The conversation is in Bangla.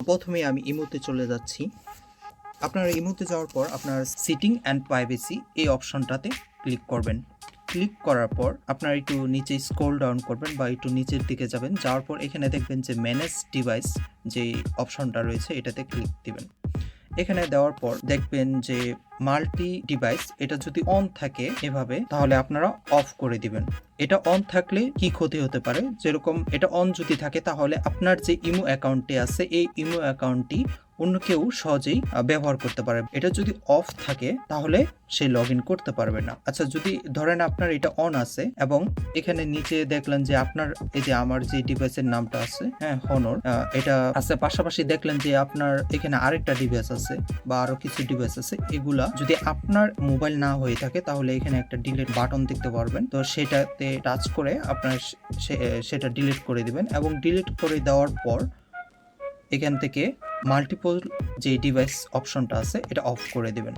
প্রথমে আমি ইমোতে চলে যাচ্ছি। আপনারা ইমোতে যাওয়ার পর আপনার সেটিং অ্যান্ড প্রাইভেসি এই অপশনটাতে ক্লিক করবেন। ক্লিক করার পর আপনারা একটু নিচে স্ক্রল ডাউন করবেন বা একটু নিচের দিকে যাবেন। যাওয়ার পর এখানে দেখবেন যে ম্যানেজ ডিভাইস যে অপশনটা রয়েছে এটাতে ক্লিক দিবেন। এখানে দেওয়ার পর দেখবেন যে মাল্টি ডিভাইস এটা যদি অন থাকে এভাবে, তাহলে আপনারা অফ করে দিবেন। এটা অন থাকলে কি ক্ষতি হতে পারে, যেরকম এটা অন যদি থাকে তাহলে আপনার যে ইমো অ্যাকাউন্টটি আছে এই ইমো অ্যাকাউন্টটি অন্য কেউ সহজেই ব্যবহার করতে পারে। এটা যদি অফ থাকে তাহলে সে লগ ইন করতে পারবে না। আচ্ছা, যদি ধরেন আপনার এটা অন আছে এবং এখানে নিচে দেখলেন যে আপনার এই যে আমার যে ডিভাইসের নামটা আছে, হ্যাঁ, হনর, এটা আছে, পাশাপাশি দেখলেন যে আপনার এখানে আরেকটা ডিভাইস আছে বা আরো কিছু ডিভাইস আছে, এগুলা যদি আপনার মোবাইল না হয়ে থাকে তাহলে এখানে একটা ডিলিট বাটন দেখতে পারবেন। তো সেটাতে টাচ করে আপনার সেটা ডিলিট করে দিবেন এবং ডিলিট করে দেওয়ার পর এখান থেকে মাল্টিপল যে ডিভাইস অপশনটা আছে এটা অফ করে দিবেন।